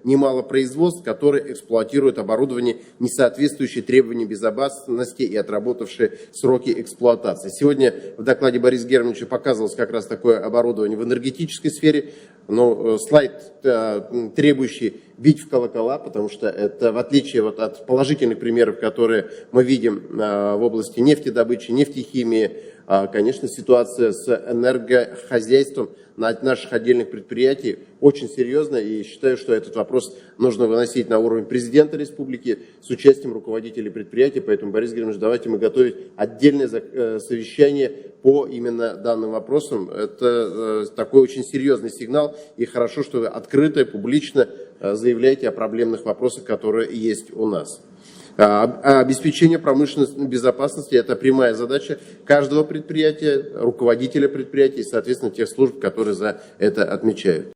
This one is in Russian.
немало производств, которые эксплуатируют оборудование, не соответствующее требованиям безопасности и отработавшие сроки эксплуатации. Сегодня в докладе Бориса Германовича показывалось как раз такое оборудование в энергетической сфере, но слайд, требующий бить в колокола, потому что это, в отличие от положительных примеров, которые мы видим в области нефтедобычи, нефтехимии, конечно, ситуация с энергохозяйством наших отдельных предприятий очень серьезная, и считаю, что этот вопрос нужно выносить на уровень президента республики с участием руководителей предприятий. Поэтому, Борис Германович, давайте мы готовить отдельное совещание по именно данным вопросам. Это такой очень серьезный сигнал, и хорошо, что вы открыто и публично заявляете о проблемных вопросах, которые есть у нас. Обеспечение промышленной безопасности – это прямая задача каждого предприятия, руководителя предприятия и, соответственно, тех служб, которые за это отмечают.